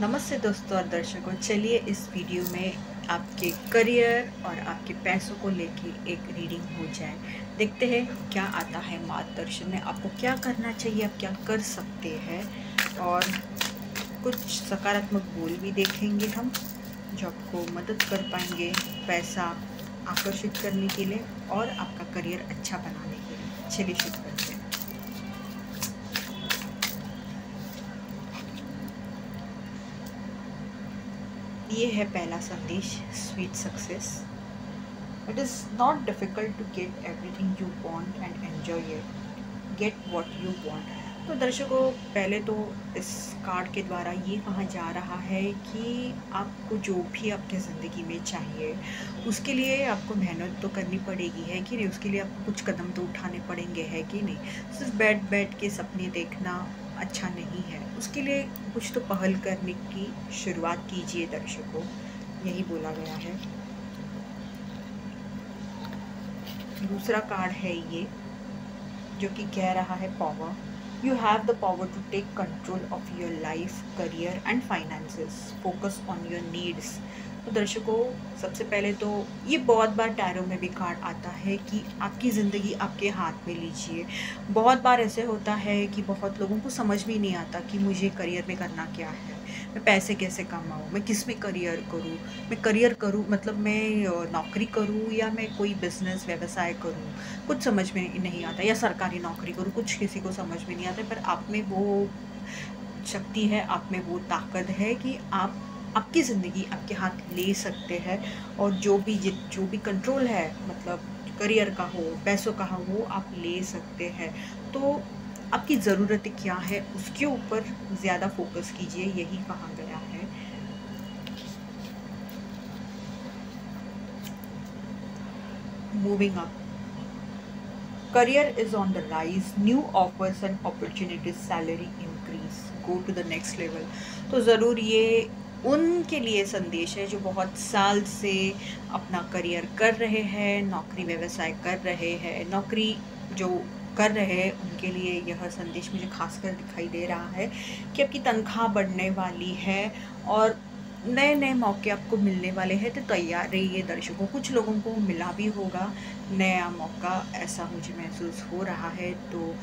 नमस्ते दोस्तों और दर्शकों, चलिए इस वीडियो में आपके करियर और आपके पैसों को लेके एक रीडिंग हो जाए। देखते हैं क्या आता है मार्गदर्शन में, आपको क्या करना चाहिए, आप क्या कर सकते हैं और कुछ सकारात्मक गोल भी देखेंगे हम जो आपको मदद कर पाएंगे पैसा आकर्षित करने के लिए और आपका करियर अच्छा बनाने के लिए। चलिए शुरू करते हैं। ये है पहला संदेश, sweet success. It is not difficult to get everything you want and enjoy it, get what you want. तो दर्शकों, पहले तो इस कार्ड के द्वारा ये कहा जा रहा है कि आपको जो भी आपकी ज़िंदगी में चाहिए उसके लिए आपको मेहनत तो करनी पड़ेगी, है कि नहीं। उसके लिए आपको कुछ कदम तो उठाने पड़ेंगे, है कि नहीं। सिर्फ बैठ बैठ के सपने देखना अच्छा नहीं है, उसके लिए कुछ तो पहल करने की शुरुआत कीजिए दर्शकों, यही बोला गया है। दूसरा कार्ड है ये जो कि कह रहा है power. You have the power to take control of your life, career and finances, focus on your needs. तो दर्शकों, सबसे पहले तो ये बहुत बार टैरो में भी कार्ड आता है कि आपकी ज़िंदगी आपके हाथ में लीजिए। बहुत बार ऐसे होता है कि बहुत लोगों को समझ भी नहीं आता कि मुझे करियर में करना क्या है, मैं पैसे कैसे कमाऊँ, मैं किस में करियर करूँ, मैं करियर करूँ मतलब मैं नौकरी करूँ या मैं कोई बिज़नेस व्यवसाय करूँ, कुछ समझ में नहीं आता, या सरकारी नौकरी करूँ, कुछ किसी को समझ में नहीं आता। पर आप में वो शक्ति है, आप में वो ताकत है कि आप आपकी ज़िंदगी आपके हाथ ले सकते हैं और जो भी कंट्रोल है, मतलब करियर का हो, पैसों का हो, वो आप ले सकते हैं। तो आपकी ज़रूरतें क्या है उसके ऊपर ज़्यादा फोकस कीजिए, यही कहा गया है। Moving up, career is on the rise, new offers and opportunities, salary increase, go to the next level। तो ज़रूर ये उनके लिए संदेश है जो बहुत साल से अपना करियर कर रहे हैं, नौकरी व्यवसाय कर रहे हैं, नौकरी जो कर रहे हैं उनके लिए यह संदेश मुझे खासकर दिखाई दे रहा है कि आपकी तनख्वाह बढ़ने वाली है और नए नए मौके आपको मिलने वाले हैं। तो तैयार रहिए दर्शकों, कुछ लोगों को मिला भी होगा नया मौका, ऐसा मुझे महसूस हो रहा है। तो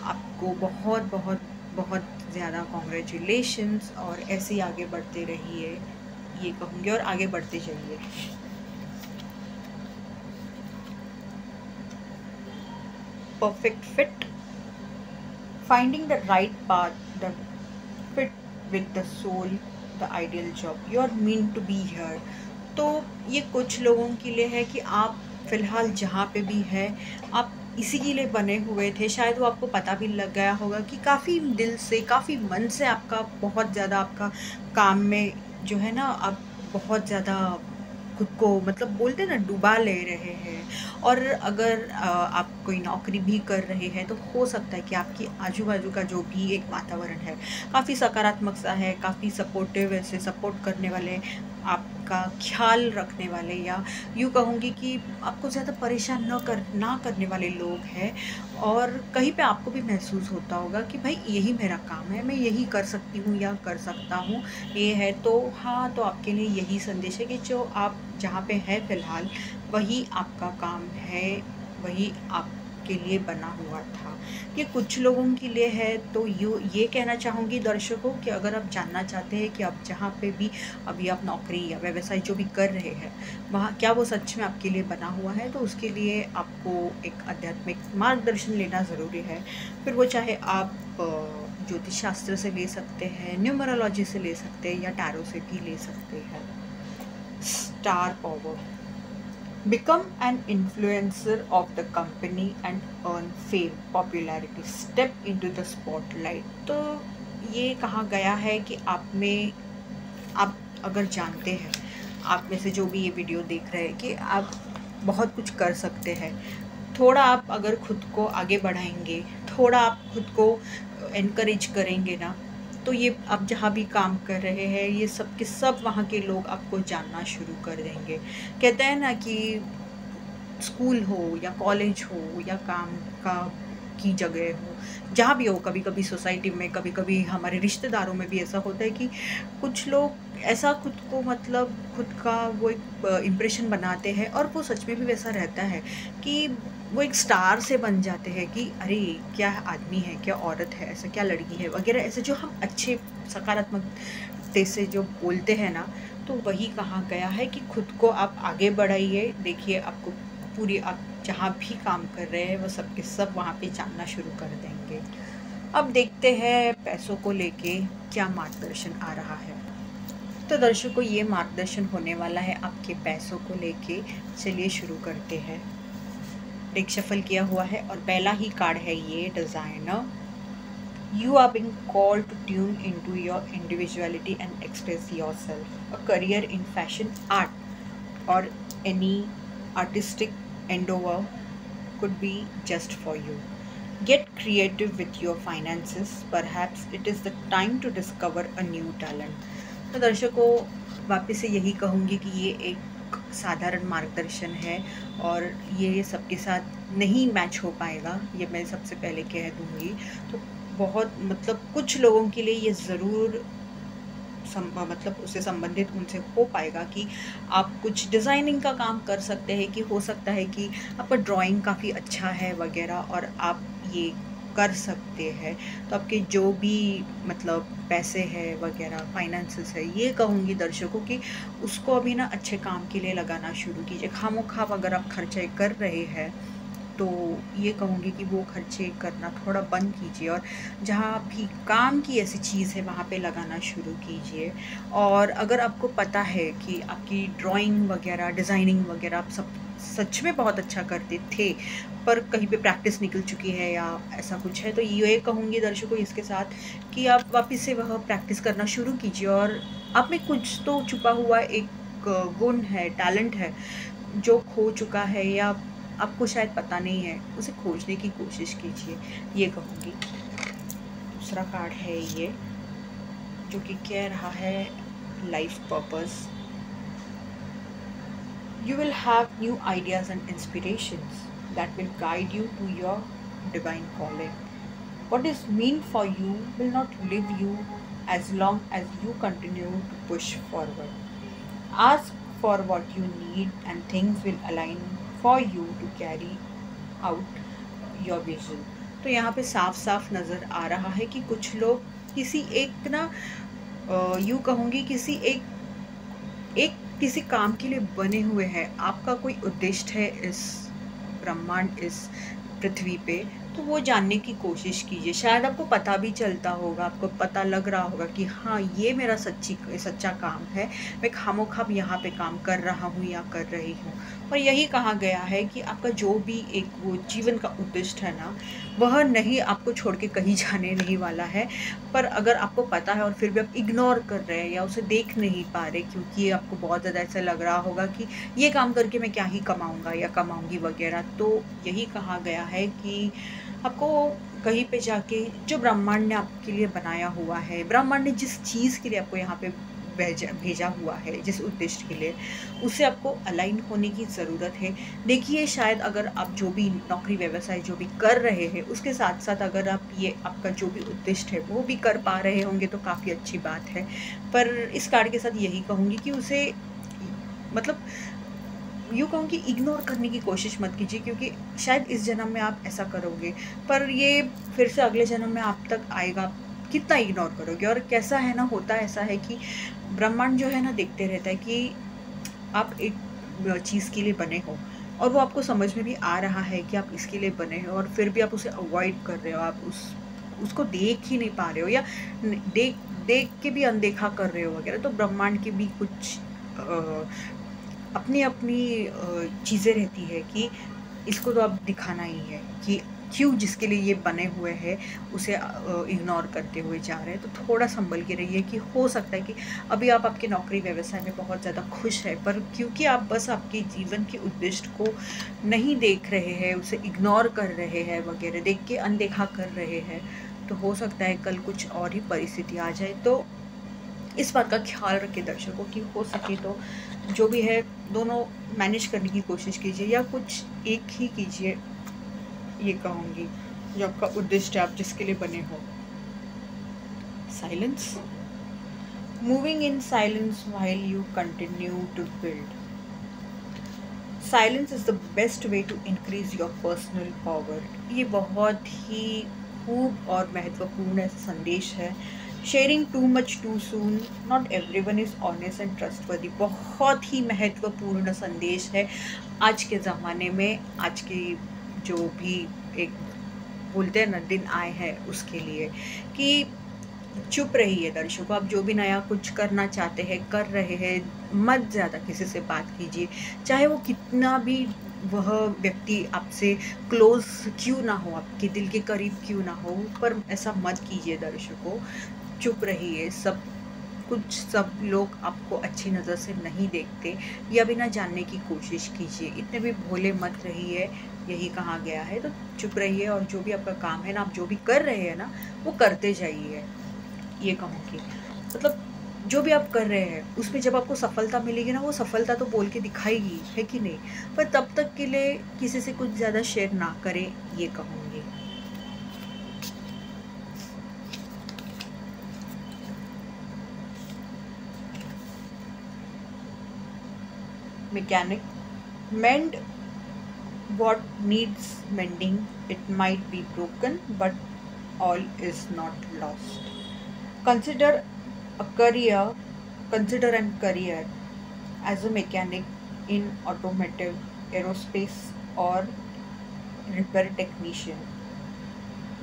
आपको बहुत बहुत बहुत ज़्यादा कॉन्ग्रेचुलेशंस और ऐसे ही आगे बढ़ते रहिए, ये कहूँगी, और आगे बढ़ते जाइए। Perfect fit, finding the right path, the fit with the soul, the ideal job, you are mean to be here. तो ये कुछ लोगों के लिए है कि आप फ़िलहाल जहाँ पे भी है आप इसी के लिए बने हुए थे। शायद वो आपको पता भी लग गया होगा कि काफ़ी दिल से, काफ़ी मन से आपका बहुत ज़्यादा आपका काम में जो है ना, आप बहुत ज़्यादा खुद को मतलब बोलते हैं ना डुबा ले रहे हैं। और अगर आप कोई नौकरी भी कर रहे हैं तो हो सकता है कि आपकी आजू बाजू का जो भी एक वातावरण है काफ़ी सकारात्मक सा है, काफ़ी सपोर्टिव, ऐसे सपोर्ट करने वाले, आपका ख्याल रखने वाले, या यूँ कहूँगी कि आपको ज़्यादा परेशान ना करने वाले लोग हैं। और कहीं पे आपको भी महसूस होता होगा कि भाई यही मेरा काम है, मैं यही कर सकती हूँ या कर सकता हूँ, ये है। तो हाँ, तो आपके लिए यही संदेश है कि जो आप जहाँ पे हैं फ़िलहाल वही आपका काम है, वही आपके लिए बना हुआ था। ये कुछ लोगों के लिए है। तो ये कहना चाहूँगी दर्शकों कि अगर आप जानना चाहते हैं कि आप जहाँ पे भी अभी आप नौकरी या व्यवसाय जो भी कर रहे हैं वहाँ क्या वो सच में आपके लिए बना हुआ है, तो उसके लिए आपको एक आध्यात्मिक मार्गदर्शन लेना ज़रूरी है। फिर वो चाहे आप ज्योतिष शास्त्र से ले सकते हैं, न्यूमरोलॉजी से ले सकते हैं या टैरो से भी ले सकते हैं। Star power, become an influencer of the company and earn fame, popularity, step into the spotlight। तो ये कहा गया है कि आप अगर जानते हैं, आप में से जो भी ये वीडियो देख रहे हैं, कि आप बहुत कुछ कर सकते हैं, थोड़ा आप अगर खुद को आगे बढ़ाएंगे, थोड़ा आप खुद को एनकरेज करेंगे ना, तो ये आप जहाँ भी काम कर रहे हैं ये सब के सब वहाँ के लोग आपको जानना शुरू कर देंगे। कहते हैं ना कि स्कूल हो या कॉलेज हो या काम का की जगह हो, जहाँ भी हो, कभी कभी सोसाइटी में, कभी कभी हमारे रिश्तेदारों में भी ऐसा होता है कि कुछ लोग ऐसा खुद को मतलब खुद का वो एक इम्प्रेशन बनाते हैं, और वो सच में भी वैसा रहता है कि वो एक स्टार से बन जाते हैं कि अरे क्या आदमी है, क्या औरत है, ऐसा क्या लड़की है वगैरह, ऐसे जो हम अच्छे सकारात्मक से जो बोलते हैं ना, तो वही कहा गया है कि खुद को आप आगे बढ़ाइए। देखिए आपको पूरी, आप जहाँ भी काम कर रहे हैं वो सब के सब वहाँ पे जानना शुरू कर देंगे। अब देखते हैं पैसों को लेके क्या मार्गदर्शन आ रहा है। तो दर्शकों, ये मार्गदर्शन होने वाला है आपके पैसों को लेके। चलिए शुरू करते हैं। डेक शफल किया हुआ है और पहला ही कार्ड है ये designer. You are being called to tune into your individuality and express yourself. A career in fashion, art, or any artistic endeavor could be just for you. Get creative with your finances. Perhaps it is the time to discover a new talent. तो दर्शकों, वापस से यही कहूँगी कि ये एक साधारण मार्गदर्शन है और ये सबके साथ नहीं मैच हो पाएगा, ये मैं सबसे पहले कह दूँगी। तो बहुत मतलब कुछ लोगों के लिए ये ज़रूर मतलब उससे संबंधित उनसे हो पाएगा कि आप कुछ डिज़ाइनिंग का काम कर सकते हैं, कि हो सकता है कि आपका ड्राइंग काफ़ी अच्छा है वगैरह और आप ये कर सकते हैं। तो आपके जो भी मतलब पैसे हैं वगैरह, फाइनेंसेस है, ये कहूँगी दर्शकों कि उसको अभी ना अच्छे काम के लिए लगाना शुरू कीजिए। खामोखाब अगर आप खर्चे कर रहे हैं तो ये कहूँगी कि वो खर्चे करना थोड़ा बंद कीजिए और जहाँ भी काम की ऐसी चीज़ है वहाँ पे लगाना शुरू कीजिए। और अगर आपको पता है कि आपकी ड्राइंग वगैरह, डिज़ाइनिंग वगैरह आप सब सच में बहुत अच्छा करते थे, पर कहीं पे प्रैक्टिस निकल चुकी है या ऐसा कुछ है, तो ये कहूँगी दर्शकों इसके साथ कि आप वापस से वह प्रैक्टिस करना शुरू कीजिए। और आप में कुछ तो छुपा हुआ एक गुण है, टैलेंट है जो खो चुका है या आपको शायद पता नहीं है, उसे खोजने की कोशिश कीजिए, ये कहूँगी। दूसरा कार्ड है ये, जो कि कह रहा है life purpose. You will have new ideas and inspirations that will guide you to your divine calling. What is meant for you will not leave you as long as you continue to push forward. Ask for what you need and things will align for you to carry out your vision. तो यहाँ पे साफ साफ नज़र आ रहा है कि कुछ लोग किसी एक ना यूँ कहूँगी किसी काम के लिए बने हुए हैं। आपका कोई उद्देश्य है इस ब्रह्मांड, इस पृथ्वी पे, तो वो जानने की कोशिश कीजिए। शायद आपको पता भी चलता होगा, आपको पता लग रहा होगा कि हाँ ये मेरा सच्चा काम है, मैं खामोखाब यहाँ पे काम कर रहा हूँ या कर रही हूँ। और यही कहा गया है कि आपका जो भी एक वो जीवन का उद्देश्य है ना, वह नहीं आपको छोड़ के कहीं जाने नहीं वाला है। पर अगर आपको पता है और फिर भी आप इग्नोर कर रहे हैं या उसे देख नहीं पा रहे, क्योंकि आपको बहुत ज़्यादा ऐसा लग रहा होगा कि ये काम करके मैं क्या ही कमाऊँगा या कमाऊँगी वगैरह, तो यही कहा गया है कि आपको कहीं पे जाके जो ब्रह्मांड ने आपके लिए बनाया हुआ है, ब्रह्मांड ने जिस चीज़ के लिए आपको यहाँ पे भेजा हुआ है, जिस उद्देश्य के लिए, उससे आपको अलाइन होने की ज़रूरत है। देखिए शायद अगर आप जो भी नौकरी व्यवसाय जो भी कर रहे हैं, उसके साथ साथ अगर आप ये आपका जो भी उद्देश्य है वो भी कर पा रहे होंगे तो काफ़ी अच्छी बात है। पर इस कार्ड के साथ यही कहूँगी कि उसे मतलब यूँ कहूँ कि इग्नोर करने की कोशिश मत कीजिए, क्योंकि शायद इस जन्म में आप ऐसा करोगे पर ये फिर से अगले जन्म में आप तक आएगा। कितना इग्नोर करोगे। और कैसा है ना, होता ऐसा है कि ब्रह्मांड जो है ना देखते रहता है कि आप एक चीज़ के लिए बने हो और वो आपको समझ में भी आ रहा है कि आप इसके लिए बने हो, और फिर भी आप उसे अवॉइड कर रहे हो, आप उसको देख ही नहीं पा रहे हो या देख के भी अनदेखा कर रहे हो वगैरह। तो ब्रह्मांड की भी कुछ अपनी चीज़ें रहती है कि इसको तो अब दिखाना ही है कि क्यों जिसके लिए ये बने हुए हैं उसे इग्नोर करते हुए जा रहे हैं। तो थोड़ा संभल के रहिए कि हो सकता है कि अभी आप आपके नौकरी व्यवसाय में बहुत ज़्यादा खुश है, पर क्योंकि आप बस आपके जीवन के उद्देश्य को नहीं देख रहे हैं, उसे इग्नोर कर रहे हैं वगैरह, देख के अनदेखा कर रहे हैं, तो हो सकता है कल कुछ और ही परिस्थिति आ जाए। तो इस बात का ख्याल रखिए दर्शकों कि हो सके तो जो भी है दोनों मैनेज करने की कोशिश कीजिए या कुछ एक ही कीजिए, ये कहूँगी। जो आपका उद्देश्य आप जिसके लिए बने हो। Silence, moving in silence while you continue to build. Silence is the best way to increase your personal power. ये बहुत ही खूब और महत्वपूर्ण संदेश है। Sharing too much too soon, not everyone is honest and trustworthy. बहुत ही महत्वपूर्ण संदेश है आज के ज़माने में, आज की जो भी एक बोलते हैं ना दिन आए हैं उसके लिए, कि चुप रहिए दर्शकों। आप जो भी नया कुछ करना चाहते हैं, कर रहे हैं, मत ज़्यादा किसी से बात कीजिए, चाहे वो कितना भी वह व्यक्ति आपसे क्लोज क्यों ना हो, आपके दिल के करीब क्यों ना हो, पर ऐसा मत कीजिए दर्शकों। चुप रहिए। सब लोग आपको अच्छी नज़र से नहीं देखते, या भी ना जानने की कोशिश कीजिए। इतने भी भोले मत रहिए, यही कहा गया है। तो चुप रहिए और जो भी आपका काम है ना, आप जो भी कर रहे हैं ना, वो करते जाइए। ये कहूँगी मतलब जो भी आप कर रहे हैं उसमें जब आपको सफलता मिलेगी ना, वो सफलता तो बोल के दिखाएगी, है कि नहीं? पर तब तक के लिए किसी से कुछ ज़्यादा शेयर ना करें, ये कहूँगी। Mechanic, mend what needs mending. It might be broken, but all is not lost. Consider a career, consider a career as a mechanic in automotive, aerospace, or repair technician.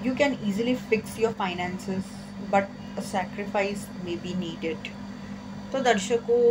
You can easily fix your finances, but a sacrifice may be needed. तो दर्शकों,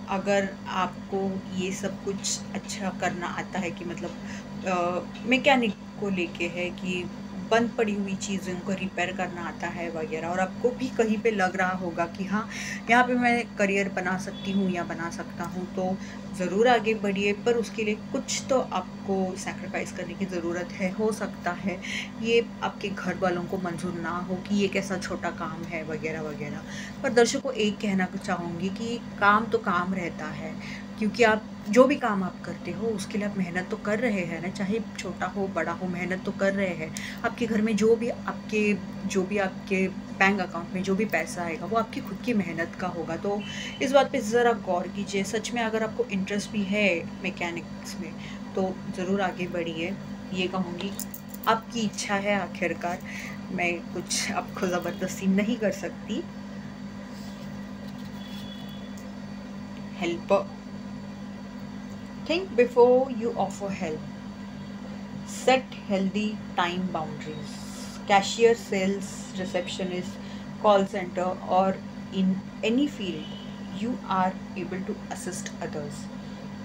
अगर आपको ये सब कुछ अच्छा करना आता है, कि मतलब मैकेनिक को लेके है कि बंद पड़ी हुई चीज़ों को रिपेयर करना आता है वगैरह, और आपको भी कहीं पे लग रहा होगा कि हाँ, यहाँ पे मैं करियर बना सकती हूँ या बना सकता हूँ, तो ज़रूर आगे बढ़िए। पर उसके लिए कुछ तो आपको सैक्रिफाइस करने की ज़रूरत है। हो सकता है ये आपके घर वालों को मंजूर ना हो कि ये कैसा छोटा काम है वगैरह वगैरह, पर दर्शकों एक कहना चाहूँगी कि काम तो काम रहता है, क्योंकि आप जो भी काम आप करते हो उसके लिए आप मेहनत तो कर रहे हैं ना, चाहे छोटा हो बड़ा हो, मेहनत तो कर रहे हैं। आपके घर में जो भी आपके बैंक अकाउंट में जो भी पैसा आएगा वो आपकी खुद की मेहनत का होगा। तो इस बात पे ज़रा गौर कीजिए। सच में अगर आपको इंटरेस्ट भी है मैकेनिक्स में, तो ज़रूर आगे बढ़िए, ये कहूँगी। आपकी इच्छा है आखिरकार, मैं कुछ आपको ज़बरदस्ती नहीं कर सकती। Helper, think before you offer help. Set healthy time boundaries. Cashier, sales, receptionist, call center, or in any field, you are able to assist others.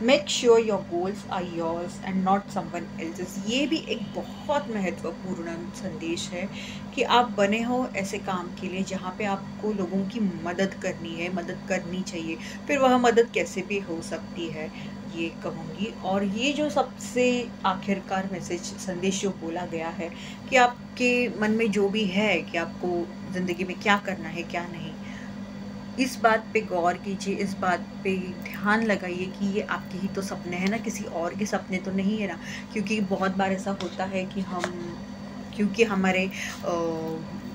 Make sure your goals are yours and not someone else's. ये भी एक बहुत महत्वपूर्ण संदेश है कि आप बने हो ऐसे काम के लिए जहाँ पे आपको लोगों की मदद करनी है, मदद करनी चाहिए। फिर वह मदद कैसे भी हो सकती है, ये कहूँगी। और ये जो सबसे आखिरकार मैसेज संदेश जो बोला गया है कि आपके मन में जो भी है कि आपको ज़िंदगी में क्या करना है क्या नहीं, इस बात पे गौर कीजिए, इस बात पे ध्यान लगाइए कि ये आपके ही तो सपने हैं ना, किसी और के सपने तो नहीं है ना। क्योंकि बहुत बार ऐसा होता है कि क्योंकि हमारे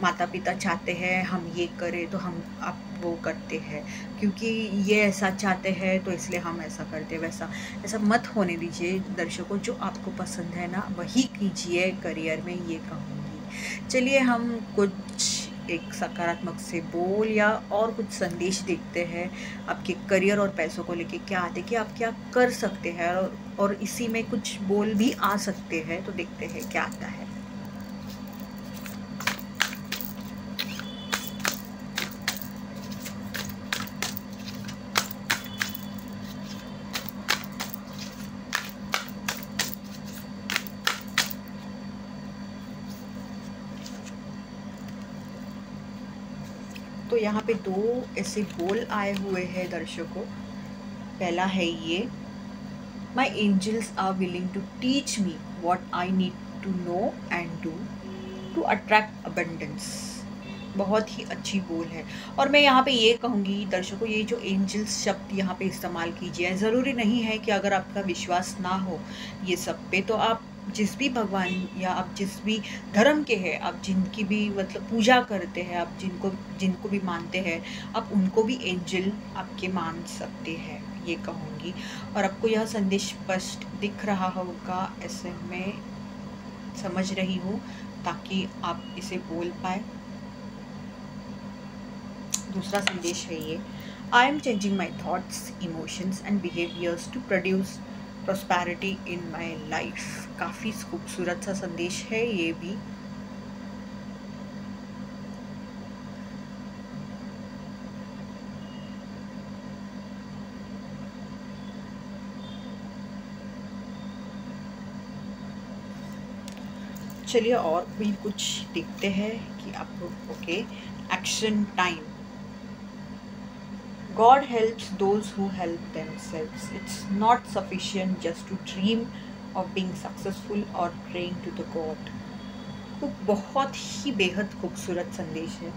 माता पिता चाहते हैं हम ये करें तो हम आप वो करते हैं, क्योंकि ये ऐसा चाहते हैं तो इसलिए हम ऐसा करते हैं। ऐसा मत होने दीजिए दर्शकों। जो आपको पसंद है ना वही कीजिए करियर में, ये कहूँगी। चलिए हम कुछ एक सकारात्मक से बोल या और कुछ संदेश देखते हैं आपके करियर और पैसों को लेके क्या आते, कि आप क्या कर सकते हैं, और इसी में कुछ बोल भी आ सकते हैं। तो देखते हैं क्या आता है। तो यहाँ पे दो ऐसे बोल आए हुए हैं दर्शकों। पहला है ये, my angels are willing to teach me what I need to know and do to attract abundance. बहुत ही अच्छी बोल है। और मैं यहाँ पे ये कहूँगी दर्शकों, ये जो एंजल्स शब्द यहाँ पे इस्तेमाल कीजिए, ज़रूरी नहीं है कि अगर आपका विश्वास ना हो ये सब पे, तो आप जिस भी भगवान या आप जिस भी धर्म के हैं, आप जिनकी भी मतलब पूजा करते हैं, आप जिनको जिनको भी मानते हैं, आप उनको भी एंजल आपके मान सकते हैं, ये कहूँगी। और आपको यह संदेश स्पष्ट दिख रहा होगा, ऐसे मैं समझ रही हूँ, ताकि आप इसे बोल पाए। दूसरा संदेश है ये, I am changing my thoughts, emotions and behaviours to produce prosperity in my life. काफ़ी खूबसूरत सा संदेश है ये भी। चलिए और भी कुछ देखते हैं कि आपको। Okay, action time. God helps those who help themselves. It's not sufficient just to dream of being successful or praying to the God. बहुत ही बेहद खूबसूरत संदेश है।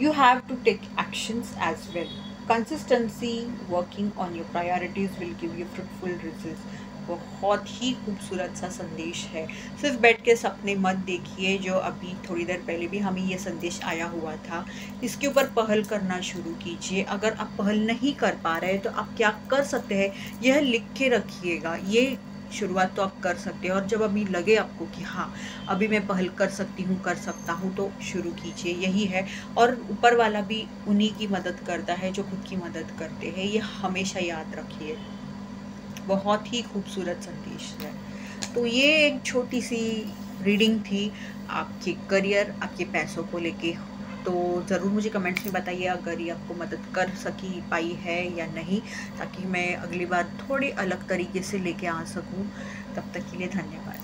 You have to take actions as well. Consistency, working on your priorities will give you fruitful results. बहुत ही खूबसूरत सा संदेश है। सिर्फ बैठ के सपने मत देखिए, जो अभी थोड़ी देर पहले भी हमें ये संदेश आया हुआ था, इसके ऊपर पहल करना शुरू कीजिए। अगर आप पहल नहीं कर पा रहे तो आप क्या कर सकते हैं, यह लिख के रखिएगा। ये शुरुआत तो आप कर सकते हैं, और जब अभी लगे आपको कि हाँ अभी मैं पहल कर सकती हूँ, कर सकता हूँ, तो शुरू कीजिए, यही है। और ऊपर वाला भी उन्हीं की मदद करता है जो खुद की मदद करते हैं, ये हमेशा याद रखिए। बहुत ही खूबसूरत संदेश है। तो ये एक छोटी सी रीडिंग थी आपके करियर, आपके पैसों को लेके। तो ज़रूर मुझे कमेंट्स में बताइए अगर ये आपको मदद कर सकी पाई है या नहीं, ताकि मैं अगली बार थोड़ी अलग तरीके से लेके आ सकूं। तब तक के लिए धन्यवाद।